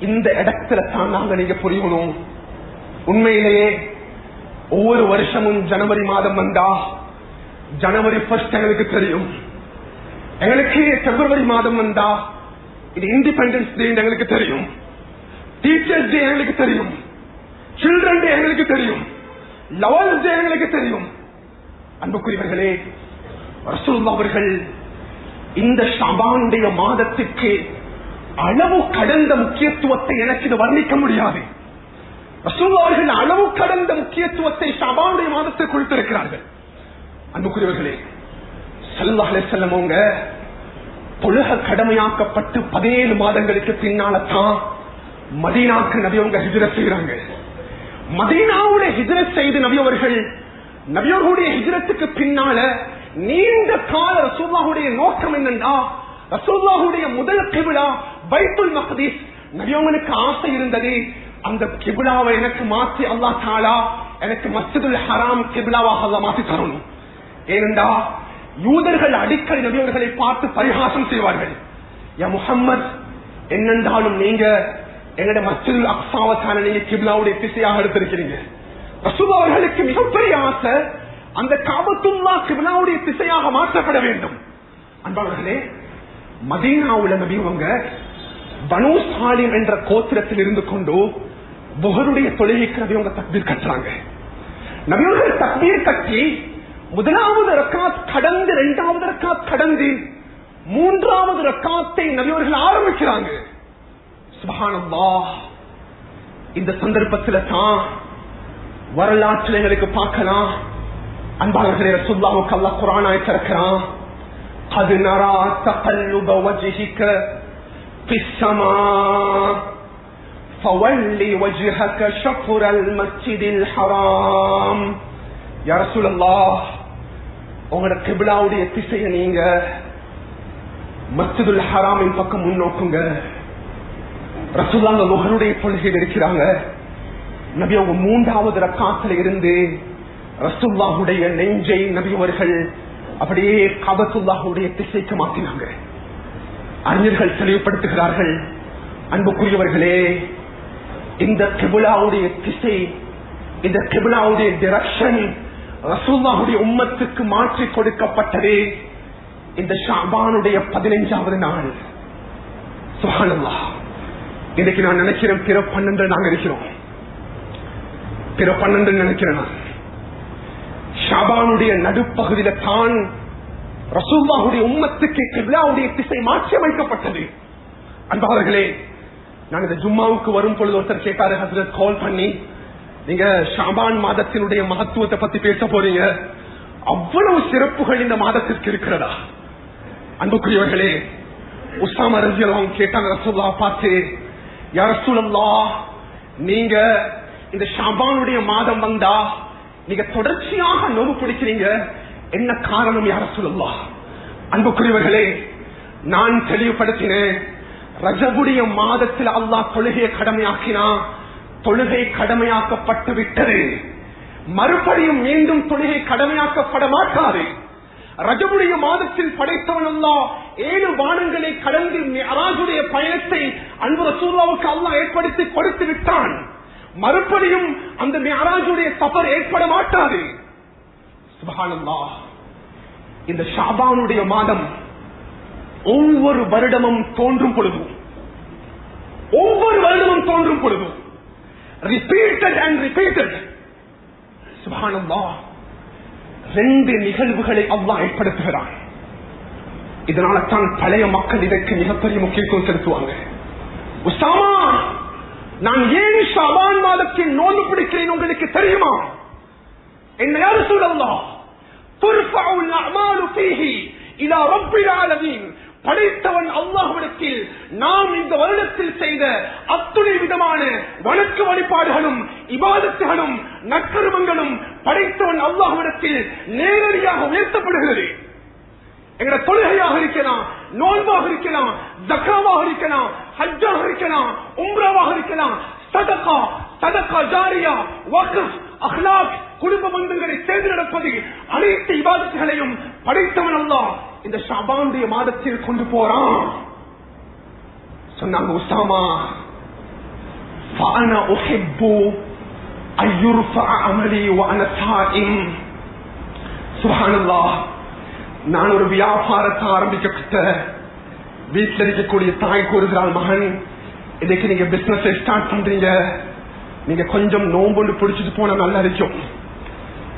இந்த இடத்துல தான் நாங்கள் நீங்க புரியணும். உண்மையிலேயே ஒவ்வொரு வருஷமும் ஜனவரி மாதம் வந்தா ஜனவரி 1 எங்களுக்கு தெரியும். எங்களுக்கு பிப்ரவரி மாதம் வந்தா இது இண்டிபெண்டன்ஸ் டே எங்களுக்கு தெரியும். டீச்சர்ஸ் டே எங்களுக்கு தெரியும். சில்ட்ரன் டே எங்களுக்கு தெரியும். லவர்ஸ் டே எங்களுக்கு தெரியும். அன்புக்குரியவர்களே, ரசூலுல்லாஹ் அவர்கள் இந்த ஷஅபானுடைய மாதத்துக்கு அளவு கடந்த முக்கியத்துவத்தை எனக்கு இது வர்ணிக்க முடியாது. ரசூலுல்லாஹ் அவர்கள் அளவு கடந்த முக்கியத்துவத்தை ஷஅபானுடைய மாதத்துக்கு கொடுத்திருக்கிறார்கள். அன்புக்குரியவர்களே, ஸல்லல்லாஹு அலைஹி வஸல்லம் அவங்க தொழுகை கடமையாக்கப்பட்டு 17 மாதங்களுக்கு பின்னால்தான் மதீனாவுக்கு நபி அவங்க ஹிஜ்ரத் செய்யறாங்க. மதீனாவுடைய ஹிஜ்ரத் செய்து நபியவர்களுடைய ஹிஜ்ரத்துக்கு பின்னால நீண்ட கால ரசூலுல்லாஹுடைய நோக்கம் என்னன்னா, ரசூலுல்லாஹுடைய முதல் கிப்லா பைத்துல் மக்திஸ். நபியவங்களுக்கு ஆசை இருந்தது, அந்த கிப்லாவை எனக்கு மாற்றி அல்லாஹ் தஆலா எனக்கு மஸ்ஜிதுல் ஹராம் கிப்லாவாக அல்லாஹ் மாற்றி தரணும். ஏனென்றா யூதர்கள் அடிக்கடி நபியவர்களை பார்த்து பரிகாசம் செய்வார்கள். யா முஹம்மத், என்னென்றாலும் நீங்க எங்களுடைய மஸ்ஜிதுல் அக்ஸாவை நீங்க கிப்லாவுடைய திசையாக எடுத்திருக்கிறீங்க. ரசூலுல்லாஹ் அவர்களுக்கு மிகப்பெரிய ஆசை அந்த காபத்துல்லாஹ் கிப்லாவுடைய திசையாக மாற்றப்பட வேண்டும். அன்பானவர்களே, மதீனாவுல நபியவங்க பனூ சாலிம் என்ற கோத்திரத்தில் இருந்து கொண்டு புஹருடைய தொழுகைக்கு நபியவங்க தக்பீர் கட்டுறாங்க. நபியவர்கள் தக்பீர் கட்டி முதலாவது ரக்காத் கடந்து 2வது ரக்காத் கடந்து 3வது ரக்காத்தை நபியவர்கள் ஆரம்பிக்கிறாங்க. சுப்ஹானல்லாஹ். இந்த சந்தர்ப்பத்தில் தான் வரலாற்றில் எங்களுக்கு பார்க்கலாம். அன்பாளர்களே, ரசூலுல்லாஹ்வுக்கு அல்லாஹ் குர்ஆன் ஆயத்தை இறக்குறான். قد نرى تقلب وجهك في السماء فول وجهك شطر المسجد الحرام. يا رسول الله, உங்களோட கிப்லாவுடைய திசையை நீங்க மஸ்ஜிதுல் ஹராமின் பக்கம் முன்னோக்குங்க. ரசூலுல்லாஹ் லுஹருடைய தொழுகையில் இருக்கிறாங்க. நபி அவங்க 3வது ரக்காத்துல இருந்து ரசூலுல்லாஹுடைய நெஞ்சை நபி அவர்கள் அப்படியே காபத்துல்லாஹுடைய திசைக்கு மாற்றினாங்க. அறிஞர்கள் தெளிவுபடுத்துகிறார்கள், அன்புக்குரியவர்களே, இந்த கிப்லாவுடைய திசை, இந்த கிப்லாவுடைய டைரக்ஷன் ரசூலுல்லாஹுடைய உம்மத்துக்கு மாற்றி கொடுக்கப்பட்டது இந்த ஷஅபானுடைய 15வது நாள். சுப்ஹானல்லாஹ். இன்னைக்கு நான் நினைக்கிறேன் பிற 12 நாங்க இருக்கிறோம். பிற 12 நினைக்கிறேன். ஷஅபானுடைய நடுப்பகுதியில தான் ரசூலுல்லாஹுடைய உம்மத்துக்கு கிப்லாவுடைய திசை மாற்றி அமைக்கப்பட்டது. அன்பாளர்களே, நான் இந்த ஜும்மாவுக்கு வரும் பொழுது ஒருத்தர் கேட்டாரு, ஹஸ்ரத் கால் பண்ணி, நீங்க ஷஅபான் மாதத்தினுடைய மகத்துவத்தை பத்தி பேச போறீங்க, அவ்வளவு சிறப்புகள் இந்த மாதத்திற்கு இருக்கிறதா? அன்புக்குரியவர்களே, உஸாமா ரலியல்லாஹு அன்ஹு கேட்டாங்க ரசூலுல்லாஹ் பார்த்து, யா ரசூலல்லாஹ், நீங்க இந்த ஷஅபானுடைய மாதம் வந்தா நீங்க தொடர்ச்சியாக நோவு பிடிக்கிறீங்க, என்ன காரணம் யா ரசூலல்லாஹ்? அன்புக்குரியவர்களே, நான் தெளிவுபடுத்தினேன், ரஜபுடைய மாதத்தில் அல்லாஹ் தொழுகையை கடமையாக்கினா, தொழுகை கடமையாக்கப்பட்டு விட்டது, மறுபடியும் மீண்டும் தொழுகை கடமையாக்கப்பட மாட்டாது. ரஜபுடைய மாதத்தில் படைத்தவன் அல்லாஹ் 7 வானங்களை கடந்து மிஅராஜுடைய பயணத்தை அன்பு ரசூலுல்லாஹ்வுக்கு அல்லாஹ் ஏற்படுத்தி கொடுத்து விட்டான். மறுபடியும் அந்த மிஅராஜுடைய சஃபர் ஏற்பட மாட்டாது. சுப்ஹானல்லாஹ். இந்த ஷஅபானுடைய மாதம் ஒவ்வொரு வருடமும் தோன்றும் பொழுதும் ரிப்பீட்டட் அண்ட் ரிப்பீட்டட், சுப்ஹானல்லாஹ், 2 நிகழ்வுகளை அல்லாஹ் ஏற்படுத்துகிறான். இதனால தான் பழைய மக்கள் இதற்கு மிகப்பெரிய முக்கியத்துவம் செலுத்துவாங்க. உஸாமா, நான் ஏன் ஷஅபான் மாதத்தில் நோன்பு பிடிக்கிறேன் உங்களுக்கு தெரியுமா? என்ன யா ரசூலல்லாஹ், துர்ஃபஉல் அஅமாலு ஃபீஹி இலா ரப்பில் ஆலமீன் படைத்தவன் அல்லாஹ்விடத்தில் நாம் இந்த வருடத்தில் செய்த அத்துணை விதமான வணக்க வழிபாடுகளும் இபாதத்துகளும் நற்கர்மங்களும் படைத்தவன் அல்லாஹ்விடத்தில் நேரடியாக உயர்த்தப்படுகிறது. எங்கட தொழுகையாக இருக்கலாம், நோன்பாக இருக்கலாம், ஜக்காவாக இருக்கலாம், ஹஜ்ஜாக இருக்கலாம், உம்ராவாக இருக்கலாம், சதகா ஜாரியா, வக்ஃப், அக்லாக், குடும்ப பந்தங்களை சேர்ந்து நடப்பது, அனைத்து இபாதத்துகளையும் படைத்தவன் அல்லாஹ் இந்த ஷாபானுடைய மாதத்தில் கொண்டு போறான். சொன்னாங்க உஸாமா, فأنا أحب أن يرفع عملي وأنا صائم. سبحان الله. நான் ஒரு வியாபாரத்தை ஆரம்பிக்கப்பட்ட வீட்டில் இருக்கக்கூடிய தாய் கூறுகிறாள், மகன் இன்னைக்கு நீங்க பிசினஸ் ஸ்டார்ட் பண்றீங்க, நீங்க கொஞ்சம் நோம்பு பிடிச்சிட்டு போனா நல்லா இருக்கும்.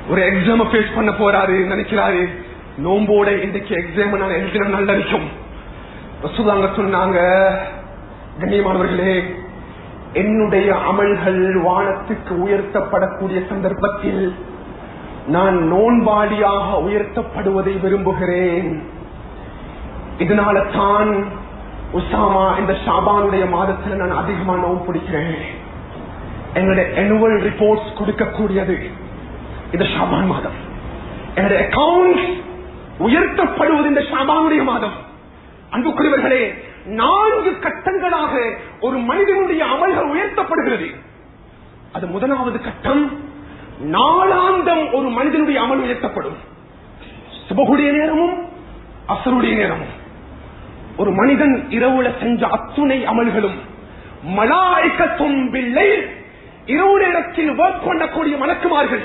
ஒரு எக்ஸாம் ஃபேஸ் பண்ண போறாரு நினைக்கிறாரு, நோம்போட இன்றைக்கு எக்ஸாம் நான் எழுதினா நல்லா இருக்கும். ரசூலுல்லாஹ் சொன்னாங்க, கண்ணியமானவர்களே, என்னுடைய அமல்கள் வானத்துக்கு உயர்த்தப்படக்கூடிய சந்தர்ப்பத்தில் நான் நோன்பாளியாக உயர்த்தப்படுவதை விரும்புகிறேன். இதனால தான் உஸாமா இந்த ஷாபானுடைய மாதத்தில் நான் அதிகமா நோன்பு பிடிக்கிறேன். எங்களுடைய annual ரிப்போர்ட்ஸ் கொடுக்கக்கூடியது இந்த ஷாபான் மாதம். என்னுடைய அக்கவுண்ட் உயர்த்தப்படுவது இந்த ஷாபானுடைய மாதம். அன்புக்குரியவர்களே, 4 கட்டங்களாக ஒரு மனிதனுடைய அமல்கள் உயர்த்தப்படுகிறது. அது முதலாவது கட்டம், நாளாந்தம் ஒரு மனிதனுடைய அமல் உயர்த்தப்படும். சுபகுடைய நேரமும் அசருடைய நேரமும் ஒரு மனிதன் இரவுல செஞ்ச அத்துணை அமல்களும் மலாயிகத்தும் பிள்ளை இரவு நேரத்தில் ஒர்க் பண்ணக்கூடிய மலக்குமார்கள்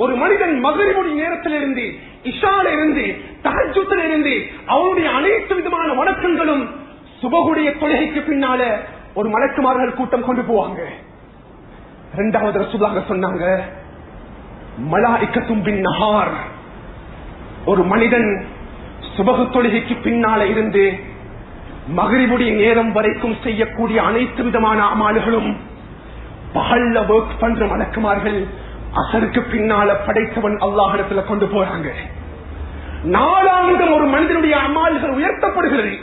ஒரு மனிதன் மக்ரிபுடைய நேரத்திலிருந்து இஷால இருந்து தஹஜ்ஜுதில் இருந்து அவனுடைய அனைத்து விதமான வணக்கங்களும் சுபகுடைய தொழுகைக்கு பின்னால ஒரு மலக்குமார்கள் கூட்டம் கொண்டு போவாங்க. இரண்டாவது ரசூலுல்லாஹ் சொன்னாங்க, மலாயிகத்தும் பின் நஹார், ஒரு மனிதன் சுபகு தொழுகைக்கு பின்னால இருந்து மக்ரிபுடைய நேரம் வரைக்கும் செய்யக்கூடிய அனைத்து விதமான அமல்களும் பகல்ல வொர்க் பண்ற மலக்குமார்கள் அசருக்கு பின்னால படைத்தவன் அல்லாஹ்விடத்துல கொண்டு போறாங்க. நாளாந்தம் ஒரு மனிதனுடைய அமல்கள் உயர்த்தப்படுகிறது.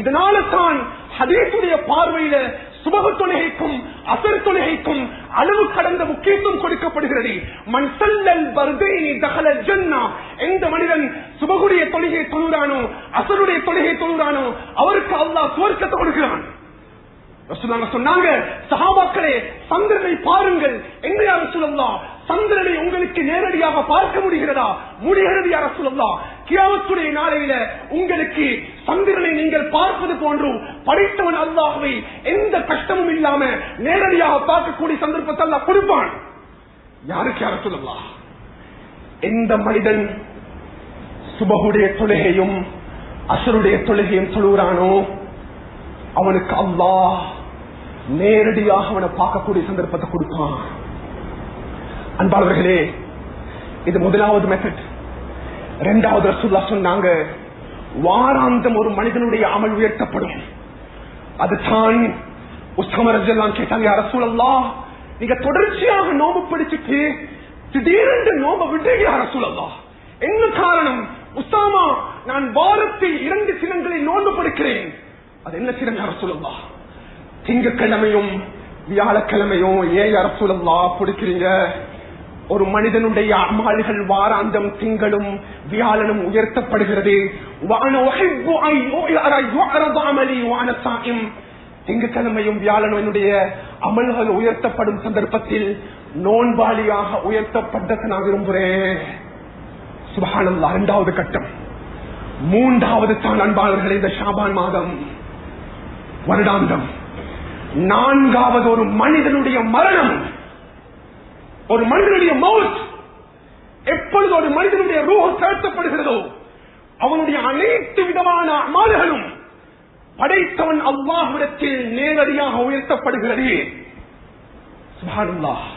இதனால தான் ஹதீஸுடைய பார்வையில சுபஹ் தொழுகைக்கும் அசர் தொழுகைக்கும் அளவு கடந்த முக்கியத்துவம் கொடுக்கப்படுகிறது. மன் ஸல்லல் பர்தைனி தஹலல் ஜன்னah, எந்த மனிதன் சுபஹுடைய தொழுகை தொழுறானோ அசருடைய தொழுகை தொழுறானோ அவருக்கு அல்லாஹ் சுவர்க்கத்தை கொடுக்கிறான். ரசூலுல்லாஹ் சொன்னாங்க, சஹாபாக்களே சந்திரனை பாருங்கள். என்ன யா ரசூலுல்லாஹ், சந்திரனை உங்களுக்கு நேரடியாக பார்க்க முடிகிறதா? முடிகிறது யா ரசூலுல்லாஹ். கியாமத்துடைய நாளையில உங்களுக்கு சந்திரனை நீங்கள் பார்ப்பது போன்று படைத்தவன் அல்லாஹ்வை எந்த கஷ்டமும் இல்லாம நேரடியாக பார்க்கக்கூடிய சந்தர்ப்பத்தை அல்லாஹ் கொடுப்பான். யாருக்கு யா ரசூலுல்லாஹ்? எந்த மனிதன் சுபஹுடைய தொழுகையும் அசருடைய தொழுகையும் தொழுகிறானோ அவனுக்கு அல்லாஹ் நேரடியாக அவனை பார்க்கக்கூடிய சந்தர்ப்பத்தை கொடுப்பான். அன்பாளர்களே, இது முதலாவது மெத்தட். இரண்டாவது ரசூலுல்லாஹ் சொன்னாங்க, வாராந்தம் ஒரு மனிதனுடைய அமல் உயர்த்தப்படும். அதுதான் உஸ்மான் ரலியல்லாஹு கேட்டாங்க, யா ரசூலல்லாஹ், நீங்க தொடர்ச்சியாக நோன்பு பிடிச்சிட்டு திடீரென்று நோன்பு விடுறீங்க யா ரசூலல்லாஹ், என்ன காரணம்? உஸாமா, நான் வாரத்தில் 2 தினங்களில் நோன்பு பிடிக்கிறேன். அது என்ன தினம் யா ரசூலல்லாஹ்? திங்கட்கிழமையும் வியாழக்கிழமையும். ஏன் யா ரசூலல்லாஹ் பிடிக்கிறீங்க? ஒரு மனிதனுடைய அமல்கள் வாராந்தம் திங்களும் வியாழனும் உயர்த்தப்படுகிறது. திங்கட்கிழமையும் வியாழனும் என்னுடைய அமல்கள் உயர்த்தப்படும் சந்தர்ப்பத்தில் நோன்பாளியாக உயர்த்தப்பட்டதை நான் விரும்புகிறேன். சுப்ஹானல்லாஹ். இரண்டாவது கட்டம். மூன்றாவது தான் அன்பாளர்களே, இந்த ஷாபான் மாதம் வருடாந்தம். நான்காவது ஒரு மனிதனுடைய மரணம், ஒரு மனிதனுடைய மௌத். எப்பொழுது ஒரு மனிதனுடைய ரூஹ் செலுத்தப்படுகிறதோ அவனுடைய அனைத்து விதமான அமல்களும் படைத்தவன் அல்லாஹ்விடத்தில் நேரடியாக உயர்த்தப்படுகிறது. சுப்ஹானல்லாஹ்.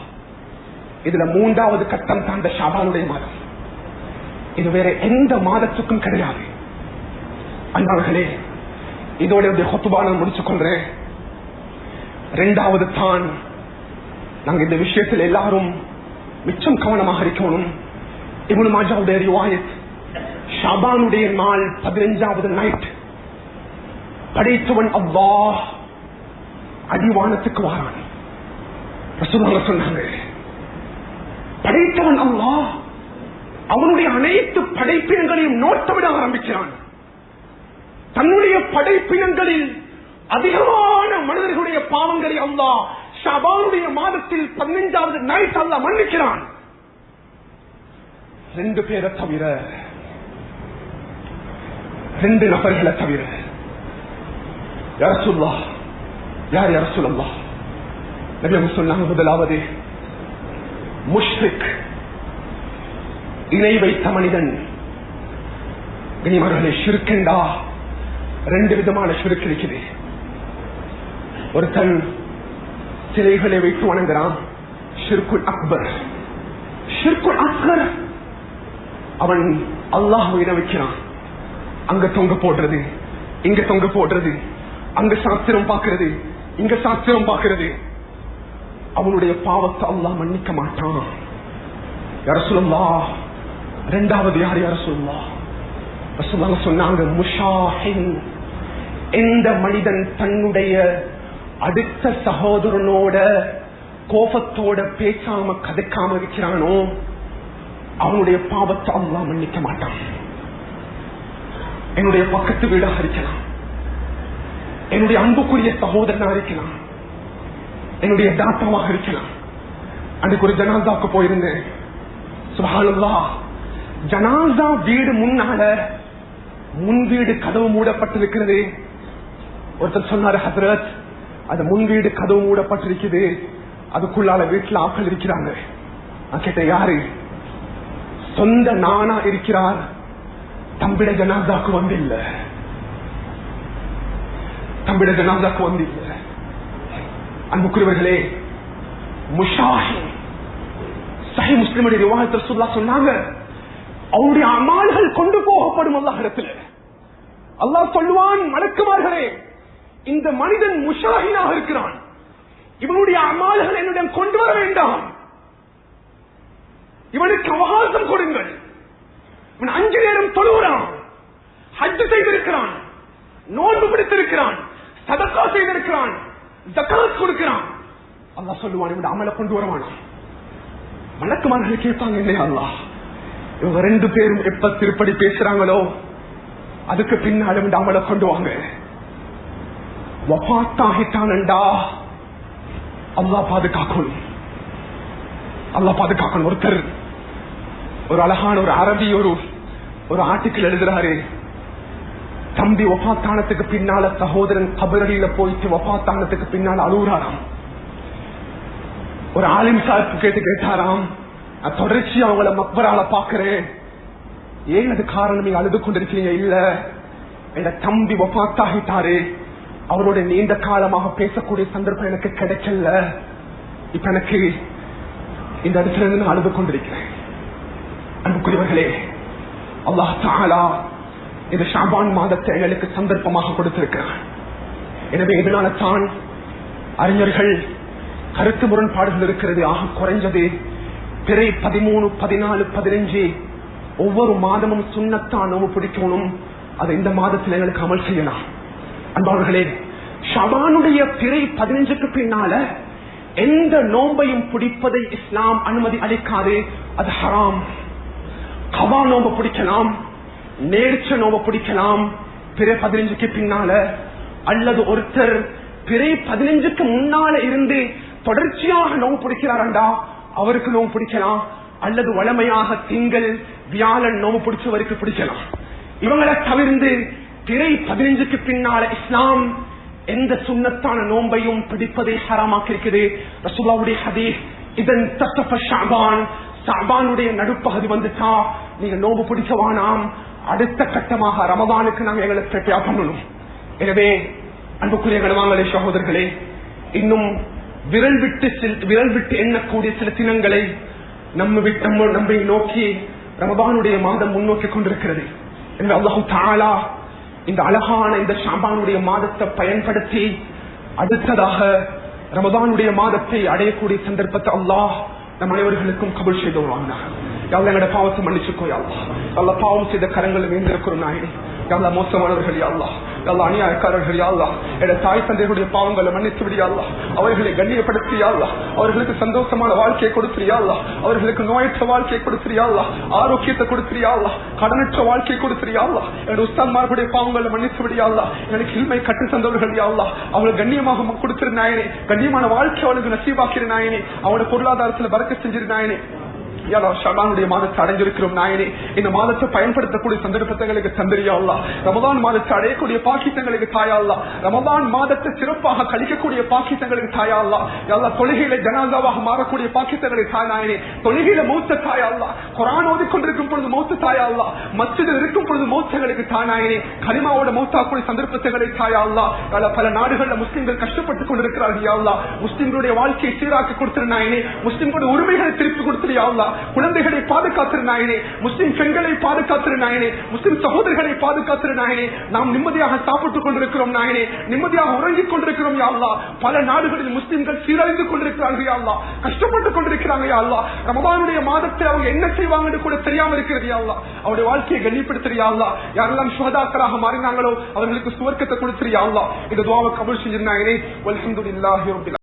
இதுல மூன்றாவது கட்டம் தான் இந்த ஷாபானுடைய மாதம். இது வேற எந்த மாதத்துக்கும் கிடையாது. அன்பார்களே, இதோட ஹுத்பா நான் முடிச்சுக் கொள்றேன். இரண்டாவது தான் நாங்க இந்த விஷயத்தில் எல்லாரும் மிச்சம் கவனமாக இருக்கணும். இப்னு மாஜாவுடைய ரிவாயத், ஷாபானுடைய நாள் 15வது நைட் படைத்தவன் அல்லாஹ் அடிவானத்துக்கு வாரான். ரசூலுல்லாஹ் சொன்னாங்க, படைத்தவன் அல்லாஹ் அவனுடைய அனைத்து படைப்பினங்களையும் நோட்டமிட ஆரம்பிக்கிறான். தன்னுடைய படைப்பினங்களில் அதிகமான மனிதர்களுடைய பாவங்களை அல்லாஹ் ஷஅபானுடைய மாதத்தில் 15வது நைட் அல்லாஹ் மன்னிக்கிறான். 2 பேரை தவிர, 2 நபர்களை தவிர. யா ரசூலுல்லாஹ், யார் யா ரசூலுல்லாஹ்? நபி அவங்க சொன்னாங்க, முதலாவது முஷ்ரிக், இணை வைத்த மனிதன். கனிமர்களே, ஷிர்கெண்டா 2 விதமான ஷிர்க் இருக்குது. ஒருத்தன் சிலைகளை வைத்து வணங்குறான், ஷிர்குல் அக்பர். ஷிர்குல் அக்பர், அவன் அல்லாஹ்வை இணை வைக்கிறான். அங்க தொங்க போடுறது, இங்க தொங்க போடுறது, அங்க சாஸ்திரம் பார்க்கிறது, இங்க சாஸ்திரம் பார்க்கிறது. அவனுடைய பாவத்தை அல்லாஹ் மன்னிக்க மாட்டான். யா ரசூலுல்லாஹ், 2வது யார் யா ரசூலுல்லாஹ்? ரசூலுல்லாஹ் சொன்னாங்க, முஷாஹின், எந்த மனிதன் தன்னுடைய அடுத்த சகோதரனோட கோபத்தோட பேசாம கதைக்காம இருக்கிறானோ அவனுடைய பாவத்தை அல்லாஹ் மன்னிக்க மாட்டான். என்னுடைய பக்கத்து வீடாக இருக்கலாம், என்னுடைய அன்புக்குரிய சகோதரனா இருக்கலாம், என்னுடைய தாத்தாவாக இருக்கலாம். அன்றைக்கு ஒரு ஜனாசாவுக்கு போயிருந்தேன். சுப்ஹானல்லாஹ், ஜனாசா வீடு முன்னால முன் வீடு கதவு மூடப்பட்டிருக்கிறது. ஒருத்தர் சொன்னாரு, ஹஜ்ரத், அது முன் வீடு கதவு மூடப்பட்டிருக்குது, அதுக்குள்ளால வீட்டுல ஆட்கள் இருக்கிறாங்க. நான் கேட்டேன், யாரு? சொந்த நானா இருக்கிறார், தம்பிட ஜனாசாக்கு வந்து இல்ல, தம்பிட ஜனாசாக்கு வந்து இல்ல. அன்புக்குரியவர்களே, முஷாஹின், சஹீஹ் முஸ்லிமுடைய ரிவாயத்தில் ரசூலுல்லாஹ் சொன்னாங்க, அவருடைய அமால்கள் கொண்டு போகப்படும் அல்லாஹ்விடத்தில். அல்லாஹ் சொல்லுவான், மலக்குமார்களே, இந்த மனிதன் முஷாஹினாக இருக்கிறான், இவனுடைய அமால்கள் என்னிடம் கொண்டு வர வேண்டாம், இவனுக்கு அவகாசம் கொடுங்கள். இவன் 5 நேரம் தொழுகிறான், ஹஜ் செய்திருக்கிறான், நோன்பு பிடித்திருக்கிறான், சதகா செய்திருக்கிறான், ஜகாத் கொடுக்கிறான். அல்லாஹ் சொல்லுவான், இவன் அமலை கொண்டு வருவான். மலக்குமார்கள் கேட்பாங்க, இல்லையா அல்லாஹ், இவங்க 2 பேரும் எப்ப திருப்படி பேசுறாங்களோ அதுக்கு பின்னால இவன் அமலை கொண்டு வாங்க. வஃபாத்தாகிட்டானண்டா அல்லாஹ் பாதுகாக்கணும், அல்லாஹ் பாதுகாக்கணும். ஒருத்தர் ஒரு அழகான ஒரு அரபி ஒரு ஆர்டிக்கிள் எழுதுறாரு, தம்பி வஃபாத்தானத்துக்கு பின்னால சகோதரன் கபரில போயிட்டு வஃபாத்தானத்துக்கு பின்னால அழுகுறாராம். ஒரு ஆலிம் சாஹிப் கேட்டாராம், நான் தொடர்ச்சி அவங்கள மக்பரால பாக்குறேன், ஏன் அது காரணம் நீங்க அழுது கொண்டிருக்கீங்க? இல்ல, என் தம்பி வஃபாத்தாகிட்டாரு, அவரோட நீண்ட காலமாக பேசக்கூடிய சந்தர்ப்பம் எனக்கு கிடைக்கல, இப்ப எனக்கு இந்த இடத்துல இருந்து நான் அழுது கொண்டிருக்கிறேன். அன்புக்குரியவர்களே, அல்லாஹ் தஆலா இந்த ஷாபான் மாதத்தை எங்களுக்கு சந்தர்ப்பமாக கொடுத்திருக்கிறார். எனவே இதனால தான் அறிஞர்கள் கருத்து முரண்பாடுகள் இருக்கிறது. ஆக குறைஞ்சது பிறை 13, 14, 15 ஒவ்வொரு மாதமும் சுன்னத்தான் நோம்பு பிடிக்கணும். அதை இந்த மாதத்தில் எங்களுக்கு அமல் செய்யலாம். அன்பாளர்களே, ஷாபானுடைய பிறை 15க்கு பின்னால எந்த நோம்பையும் பிடிப்பதை இஸ்லாம் அனுமதி அளிக்காது, அது ஹராம். கவா நோம்பு பிடிக்கலாம், நேர்ச்ச நோம்பு பிடிக்கலாம் பிறை 15க்கு பின்னால. அல்லது ஒருத்தர் பிறை 15க்கு முன்னால இருந்து தொடர்ச்சியாக நோம்பு பிடிக்கிறாரண்டா அவருக்கு நோம்பு பிடிக்கலாம். அல்லது வளமையாக திங்கள் வியாழன் நோம்பு பிடிச்சவருக்கு பிடிக்கலாம். இவங்களை தவிர்த்து பிறை 15க்கு பின்னால இஸ்லாம் எந்த சுன்னத்தான நோம்பையும் பிடிப்பதை ஹராமாக்கி இருக்குது. ரசூலுல்லாஹ்வுடைய ஹதீஸ், இதன் தஸஃப ஷஅபான், ஷஅபானுடைய நடுப்பகுதி வந்துட்டா நீங்க நோம்பு பிடிச்சவானாம், அடுத்த கட்டமாக ரமதானுக்கு நாங்க எங்களை தயார் பண்ணணும். எனவே அன்புக்குரிய கணவான்களே, சகோதரர்களே, இன்னும் விரல் விட்டு எண்ணக்கூடிய சில தினங்களை நம்மை நோக்கி ரமதானுடைய மாதம் முன்னோக்கி கொண்டிருக்கிறது. எனவே அல்லாஹ் தஆலா இந்த அழகான இந்த ஷாபானுடைய மாதத்தை பயன்படுத்தி அடுத்ததாக ரமதானுடைய மாதத்தை அடையக்கூடிய சந்தர்ப்பத்தை அல்லாஹ் நம் அனைவர்களுக்கும் கபூல் செய்து வருவாங்க. எங்களோட பாவத்தை மன்னிச்சுக்கோ. அல்லாஹ் பாவம் செய்த கரங்களை வேண்டியிருக்கிறோம் நாயனே. யாழ்லா மோசமானவர்கள் யாழ்லா, யாழ்லா அநியாயக்காரர்கள் யாழ்லா, என்ற தாய் தந்தைகளுடைய பாவங்களை மன்னித்து விடியாள்லா, அவர்களை கண்ணியப்படுத்தியாள்லா, அவர்களுக்கு சந்தோஷமான வாழ்க்கையை கொடுத்திரியாள்லா, அவர்களுக்கு நோயற்ற வாழ்க்கையை கொடுத்திரியாள்லா, ஆரோக்கியத்தை கொடுத்திரியாள்லா, கடனற்ற வாழ்க்கையை கொடுத்திரியாள்லா, என்ற உஸ்தான்மார்களுடைய பாவங்களை மன்னித்து விடியாள்லா, எனக்கு இல்மை கற்று தந்தவர்கள் யாழ்லா, அவர்கள் கண்ணியமாக கொடுத்திருந்தாயனே, கண்ணியமான வாழ்க்கை அவளுக்கு நசீபாக்கிறனாயனே, அவனோட பொருளாதாரத்தில் பறக்க செஞ்சிருந்தாயனே. ஷாபானுடைய மாதத்தை அடைஞ்சிருக்கிறோம் நாயனே, இந்த மாதத்தை பயன்படுத்தக்கூடிய சந்தர்ப்பங்களுக்கு தந்திரியாள்லா, ரமதான் மாதத்தை அடையக்கூடிய பாக்கியங்களுக்கு தாயாள்லா, ரமதான் மாதத்தை சிறப்பாக கழிக்கக்கூடிய பாக்கியங்களுக்கு தாயாள்லா, எல்லா தொழுகையில ஜனாதாவாக மாறக்கூடிய பாக்கியங்களை தாயாயனே, தொழுகையில மௌத்த தாயாள்லா, குர்ஆன் ஓதிக்கொண்டிருக்கும் பொழுது மௌத்த தாயாள்லா, மஸ்ஜிதில் இருக்கும் பொழுது மௌத்தங்களுக்கு தாயாயனே, கலிமாவோட மௌத்தாக்கூடிய சந்தர்ப்பங்களை தாயாள்லா, பல நாடுகள்ல முஸ்லிம்கள் கஷ்டப்பட்டுக் கொண்டிருக்கிறார்கள் யாழ்லா, முஸ்லிம்களுடைய வாழ்க்கையை சீராக்கி கொடுத்திருந்தாயனே, முஸ்லிம்களுடைய உரிமைகளை திருப்பி கொடுத்திருந்தாயனே, குழந்தைகளை பாதுகாத்திருந்தாயனே, முஸ்லிம் பெண்களை பாதுகாத்திருந்தாயனே, முஸ்லிம் சகோதரிகளை பாதுகாத்திருந்தாயனே, நாம் நிம்மதியாக சாப்பிட்டுக் கொண்டிருக்கிறோம் நாயனே, நிம்மதியாக உறங்கிக் கொண்டிருக்கிறோம் யா அல்லாஹ். பல நாடுகளில் முஸ்லிம்கள் சீரழிந்து கொண்டிருக்கிறார்கள் யா அல்லாஹ், கஷ்டப்பட்டுக் கொண்டிருக்கிறாங்க யா அல்லாஹ். ரமதானுடைய மாதத்தை அவங்க என்ன செய்வாங்கன்னு கூட தெரியாம இருக்கிறது யா அல்லாஹ். அவருடைய வாழ்க்கையை கண்ணியப்படுத்துறியா யா அல்லாஹ். யாரெல்லாம் ஷுஹதாக்களாக மாறினாங்களோ அவர்களுக்கு சுவர்க்கத்தை கொடுத்துறியா யா அல்லாஹ். இந்த துஆவை கபூல் செஞ்சிருந்தாயனே. வல்ஹம்துலில்லாஹி ரப்பில்